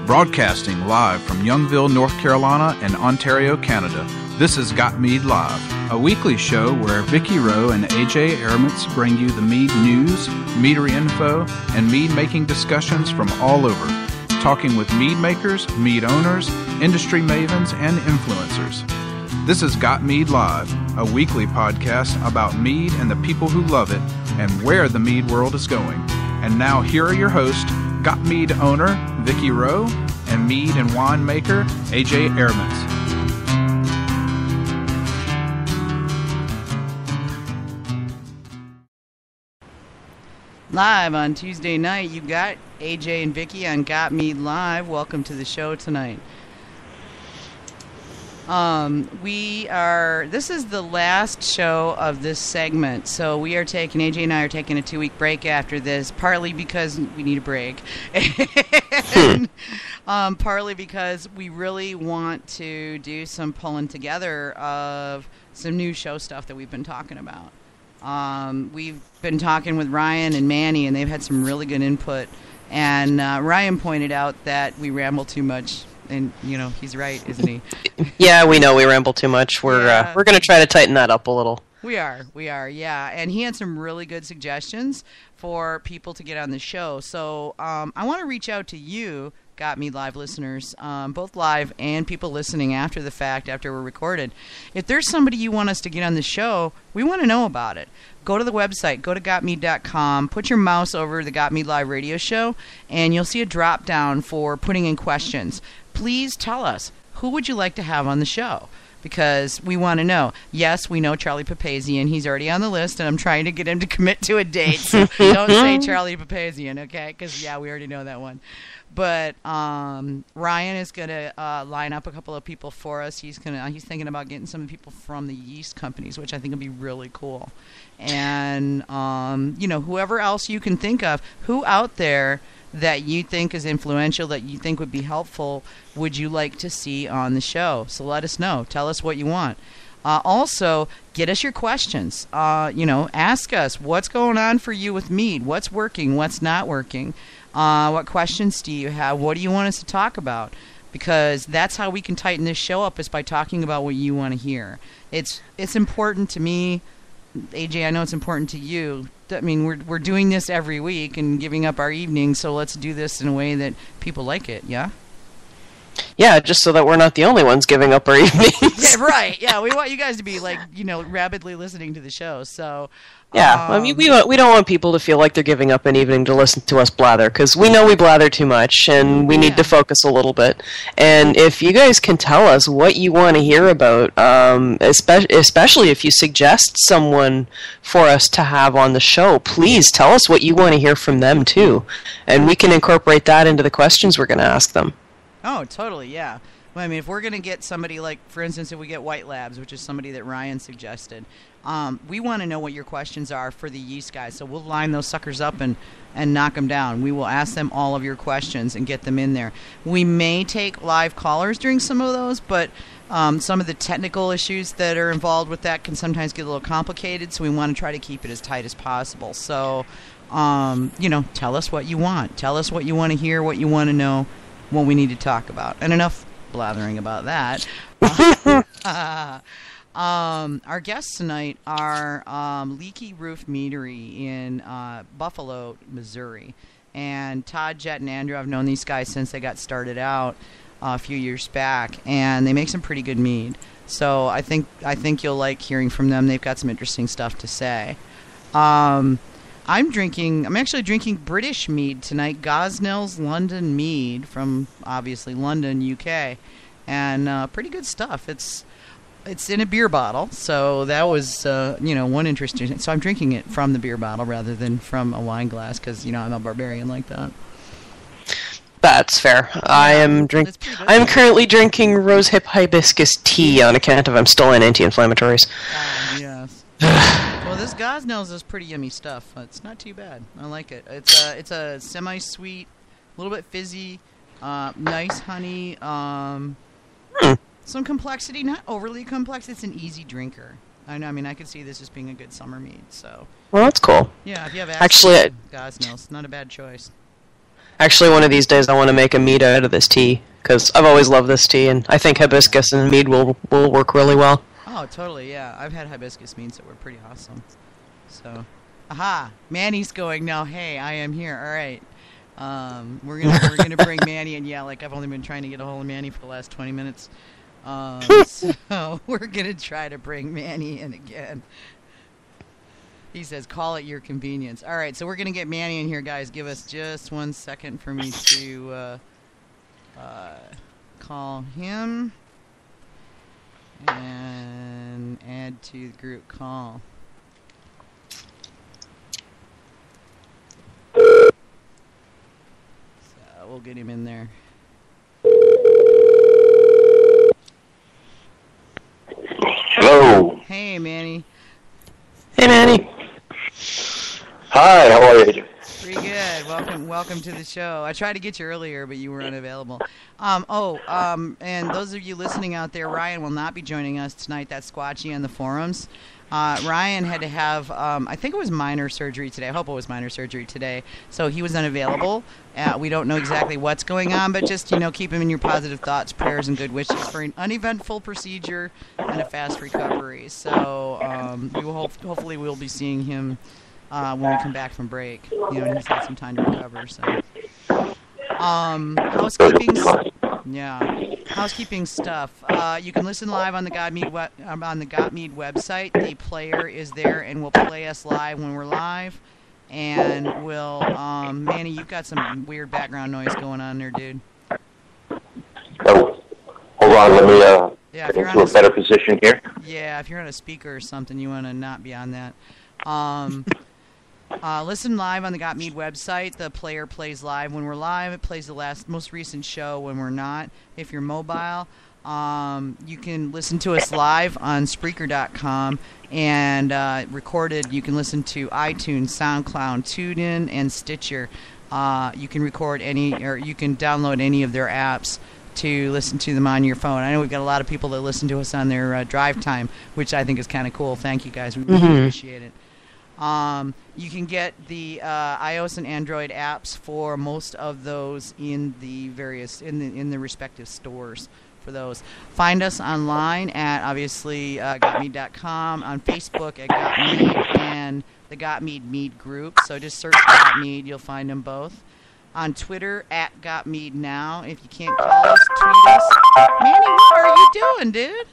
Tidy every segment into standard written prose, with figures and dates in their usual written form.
Broadcasting live from Youngville, North Carolina and Ontario, Canada, this is Got Mead Live, a weekly show where Vicky Rowe and AJ Airmans bring you the mead news, meadery info, and mead-making discussions from all over, talking with mead makers, mead owners, industry mavens, and influencers. This is Got Mead Live, a weekly podcast about mead and the people who love it and where the mead world is going. And now here are your hosts, Got Mead owner Vicky Rowe and mead and wine maker AJ Airmans. Live on Tuesday night, you got AJ and Vicky on Got Mead Live. Welcome to the show tonight. This is the last show of this segment, so AJ and I are taking a 2-week break after this, partly because we need a break, and partly because we really want to do some pulling together of some new show stuff that we've been talking about. We've been talking with Ryan and Manny, and they've had some really good input, and Ryan pointed out that we ramble too much. And, he's right, isn't he? Yeah, we know we ramble too much. We're going to try to tighten that up a little. We are, yeah. And he had some really good suggestions for people to get on the show. So I want to reach out to you, Got Me Live listeners, both live and people listening after the fact, after we're recorded. If there's somebody you want us to get on the show, we want to know about it. Go to the website, go to gotmead.com, put your mouse over the Got Me Live radio show, and you'll see a drop down for putting in questions. Please tell us, who would you like to have on the show? Because we want to know. Yes, we know Charlie Papazian. He's already on the list, and I'm trying to get him to commit to a date. So don't say Charlie Papazian, okay? Because, yeah, we already know that one. But Ryan is going to line up a couple of people for us. He's thinking about getting some people from the yeast companies, which I think would be really cool. And, whoever else you can think of, who out there that you think is influential, that you think would be helpful, would you like to see on the show? So let us know. Tell us what you want. Also, get us your questions. Ask us, what's going on for you with mead? What's working? What's not working? What questions do you have? What do you want us to talk about? Because that's how we can tighten this show up, is by talking about what you want to hear. It's important to me. AJ, I know it's important to you. I mean, we're doing this every week and giving up our evenings, so let's do this in a way that people like it, yeah? Yeah, just so that we're not the only ones giving up our evenings. Yeah, right, yeah, we want you guys to be, rabidly listening to the show, so... Yeah, I mean, we don't want people to feel like they're giving up an evening to listen to us blather, because we know we blather too much, and we need to focus a little bit. And if you guys can tell us what you want to hear about, especially if you suggest someone for us to have on the show, please tell us what you want to hear from them, too. And we can incorporate that into the questions we're going to ask them. Oh, totally, yeah. Well, I mean, if we're going to get somebody like, for instance, if we get White Labs, which is somebody that Ryan suggested, we want to know what your questions are for the yeast guys. So we'll line those suckers up and knock them down. We will ask them all of your questions and get them in there. We may take live callers during some of those, but some of the technical issues that are involved with that can sometimes get a little complicated, so we want to try to keep it as tight as possible. So, tell us what you want. Tell us what you want to hear, what you want to know, what we need to talk about. And enough blathering about that. Our guests tonight are Leaky Roof Meadery in Buffalo, Missouri. And Todd, Jhett, and Andrew, I've known these guys since they got started out a few years back, and they make some pretty good mead. So I think you'll like hearing from them. They've got some interesting stuff to say. I'm actually drinking British mead tonight, Gosnell's London Mead from, obviously, London, UK. And pretty good stuff. It's in a beer bottle, so that was, one interesting thing. So I'm drinking it from the beer bottle rather than from a wine glass because, I'm a barbarian like that. That's fair. Yeah, I'm currently drinking rosehip hibiscus tea on account of I'm still on anti-inflammatories. Yes. Well, this Gosnell's is pretty yummy stuff. It's not too bad. I like it. It's a semi-sweet, a little bit fizzy, nice honey, some complexity, not overly complex. It's an easy drinker. I could see this as being a good summer mead. So. Well, that's cool. Yeah, if you have actually, Gosnell's, not a bad choice. Actually, one of these days I want to make a mead out of this tea, because I've always loved this tea, and I think hibiscus and mead will work really well. Oh, totally, yeah. I've had hibiscus meads that were pretty awesome. So, aha! Manny's going, no, hey, I am here. All right. We're gonna bring Manny in. Yeah, like I've only been trying to get a hold of Manny for the last 20 minutes. So we're gonna try to bring Manny in again. He says, call at your convenience. All right, so we're gonna get Manny in here, guys. Give us just 1 second for me to call him and add to the group call. We'll get him in there. Hello. Hey, Manny. Hey, Manny. Hi, how are you? Pretty good. Welcome to the show. I tried to get you earlier, but you were unavailable. And those of you listening out there, Ryan will not be joining us tonight. That's Squatchy on the forums. Ryan had to have, I think it was minor surgery today. I hope it was minor surgery today. So he was unavailable. We don't know exactly what's going on, but just, keep him in your positive thoughts, prayers, and good wishes for an uneventful procedure and a fast recovery. So hopefully we'll be seeing him when we come back from break. And he's had some time to recover. So, housekeeping stuff. You can listen live on the Got Mead website. The player is there and will play us live when we're live. And we'll, Manny, you've got some weird background noise going on there, dude. Oh, hold on, let me get into a better position here. Yeah, if you're on a speaker or something, you want to not be on that. Listen live on the Got Mead website. The player plays live when we're live. It plays the most recent show when we're not. If you're mobile, you can listen to us live on Spreaker.com, and recorded you can listen to iTunes, SoundCloud, TuneIn, and Stitcher. You can record you can download any of their apps to listen to them on your phone. I know we've got a lot of people that listen to us on their drive time, which I think is kind of cool. Thank you guys. We really appreciate it. You can get the iOS and Android apps for most of those in the in the respective stores for those. Find us online at obviously gotmead.com, on Facebook at Got Mead, and the Got Mead group. So just search Got Mead, you'll find them both. On Twitter at Got Mead Now. If you can't call us, tweet us. Manny, what are you doing, dude?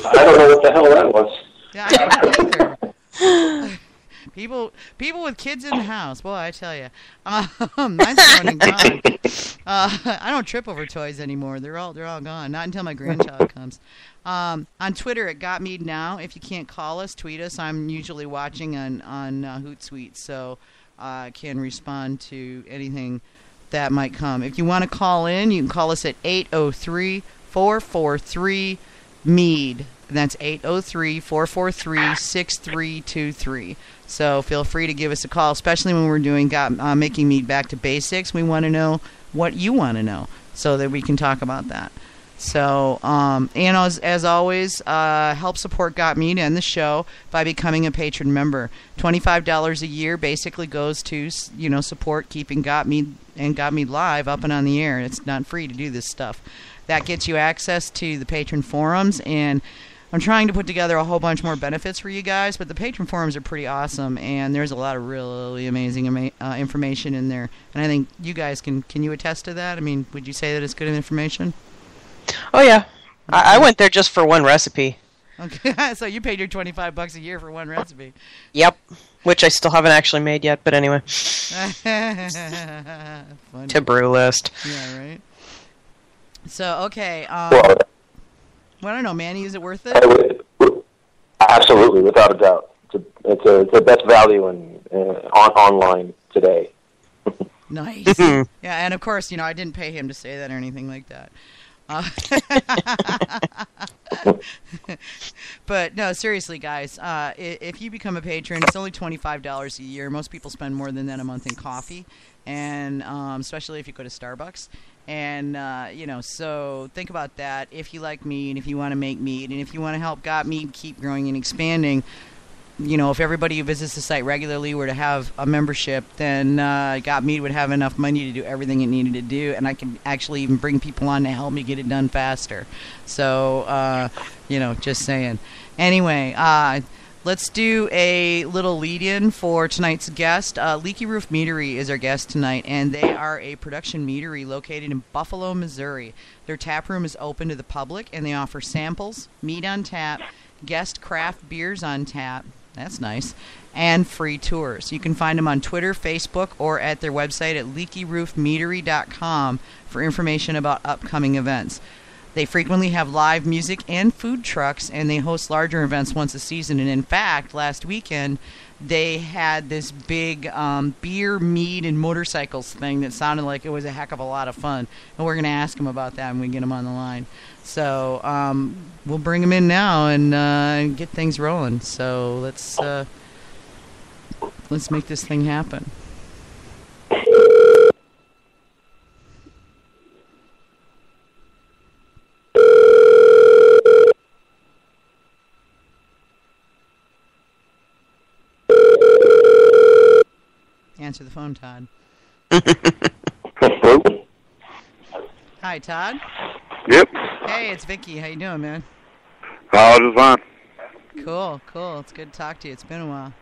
I don't know what the hell that was. Yeah, I don't either. People with kids in the house, boy, I tell you. Mine's going and gone. I don't trip over toys anymore. They're all gone. Not until my grandchild comes. On Twitter at Got Mead Now. If you can't call us, tweet us. I'm usually watching on Hootsuite, so I can respond to anything that might come. If you want to call in, you can call us at 803-443-MEAD. That's 803-443-6323. So feel free to give us a call, especially when we're doing Making Mead-Back to Basics. We want to know what you want to know so that we can talk about that. So, and as always, help support Got Mead and the show by becoming a patron member. $25 a year basically goes to, support keeping Got Mead and Got Mead live up and on the air. It's not free to do this stuff. That gets you access to the patron forums, and I'm trying to put together a whole bunch more benefits for you guys, but the patron forums are pretty awesome, and there's a lot of really amazing information in there. And I think you guys can you attest to that? I mean, would you say that it's good information? Oh, yeah. I went there just for one recipe. Okay, so you paid your $25 a year for one recipe. Yep, which I still haven't actually made yet, but anyway. To brew list. Yeah, right. So, okay. Well, I don't know, Manny, is it worth it? Absolutely, without a doubt. It's the best value online today. Nice. Yeah, and of course, I didn't pay him to say that or anything like that. But no, seriously, guys, if you become a patron, it's only $25 a year. Most people spend more than that a month in coffee, and especially if you go to Starbucks. And, so think about that. If you like mead, if you want to make mead, and if you want to help Got Mead keep growing and expanding, if everybody who visits the site regularly were to have a membership, then Got Mead would have enough money to do everything it needed to do, and I could actually even bring people on to help me get it done faster. So, just saying. Anyway, let's do a little lead-in for tonight's guest. Leaky Roof Meadery is our guest tonight, and they are a production meadery located in Buffalo, Missouri. Their tap room is open to the public, and they offer samples, mead on tap, guest craft beers on tap. That's nice. And free tours. You can find them on Twitter, Facebook, or at their website at leakyroofmeadery.com for information about upcoming events. They frequently have live music and food trucks, and they host larger events once a season. And in fact, last weekend, they had this big beer, mead, and motorcycles thing that sounded like it was a heck of a lot of fun. And we're going to ask them about that when we get them on the line. So we'll bring them in now and get things rolling. So let's make this thing happen. Answer the phone, Todd. Hello? Hi, Todd. Yep. Hey, it's Vicky. How you doing, man? Oh, just fine. Cool. It's good to talk to you. It's been a while.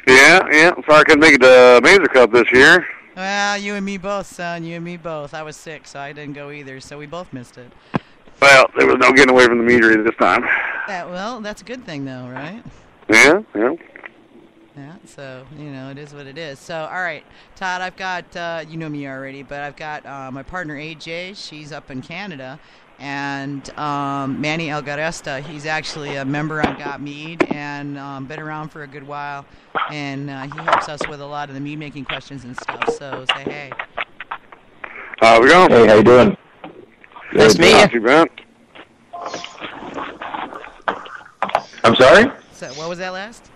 Yeah. Sorry I couldn't make it to Mazer Cup this year. Well, you and me both, son. You and me both. I was sick, so I didn't go either, so we both missed it. Well, there was no getting away from the meadery this time. Well, that's a good thing, though, right? Yeah. Yeah, so, it is what it is. So, all right, Todd, I've got, you know me already, but I've got my partner, AJ. She's up in Canada. And Manny Algaresta, he's actually a member on Got Mead and been around for a good while. And he helps us with a lot of the mead-making questions and stuff. So, say hey. How's it going? Hey, how you doing? Nice to meet Not too bad. I'm sorry? So, what was that last?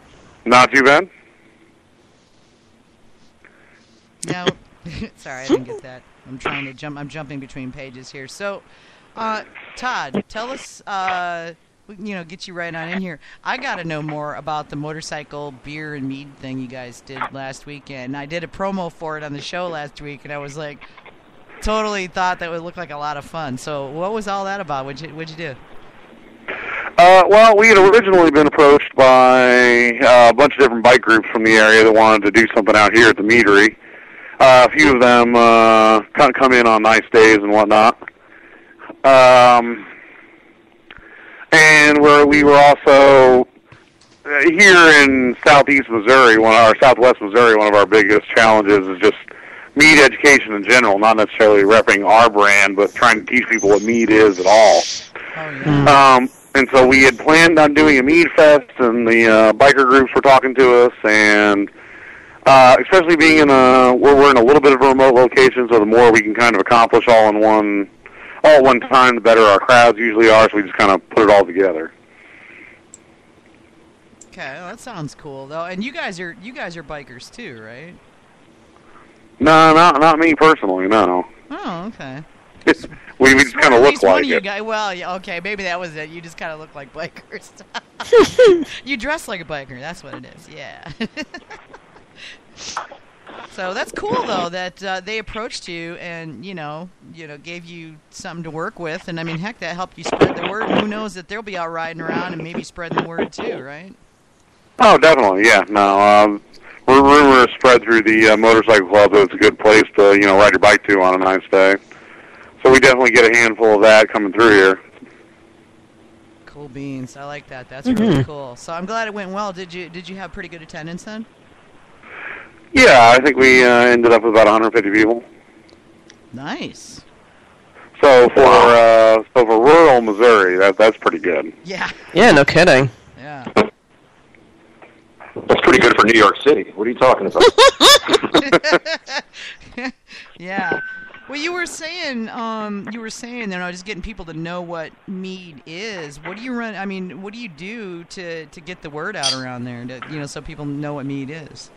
Not too bad. No. Sorry, I didn't get that. I'm trying to jump. I'm jumping between pages here. So, Todd, tell us, get you right on in here. I got to know more about the motorcycle beer and mead thing you guys did last weekend. I did a promo for it on the show last week, and I was like, totally thought that would look like a lot of fun. So, what was all that about? What'd you do? Well, we had originally been approached by a bunch of different bike groups from the area that wanted to do something out here at the meadery. A few of them kind of come in on nice days and whatnot. And we were also here in southeast Missouri, southwest Missouri, one of our biggest challenges is just mead education in general, not necessarily repping our brand, but trying to teach people what mead is at all. Oh, yeah. And so we had planned on doing a mead fest, and the biker groups were talking to us, and especially being we're in a little bit of a remote location, so the more we can kind of accomplish all at one time, the better our crowds usually are. So we just kind of put it all together. Okay, well, that sounds cool though. And you guys are bikers too, right? No, not me personally. No. Oh, okay. we just kind of look like it. Well, yeah, okay, maybe that was it. You just kind of look like bikers. You dress like a biker. That's what it is. Yeah. So that's cool though that they approached you and gave you something to work with, and I mean, heck, that helped you spread the word. Who knows that they'll be out riding around and maybe spreading the word too, right? Oh, definitely. Yeah. No. Rumor is spread through the motorcycle club that it's a good place to ride your bike to on a nice day. So we definitely get a handful of that coming through here. Cool beans. I like that. That's really cool. So I'm glad it went well. Did you have pretty good attendance then? Yeah, I think we ended up with about 150 people. Nice. So for rural Missouri, that's pretty good. Yeah. Yeah, no kidding. Yeah. That's pretty good for New York City. What are you talking about? Yeah. Well, you were saying, just getting people to know what mead is. What do you run? I mean, what do you do to get the word out around there, so people know what mead is?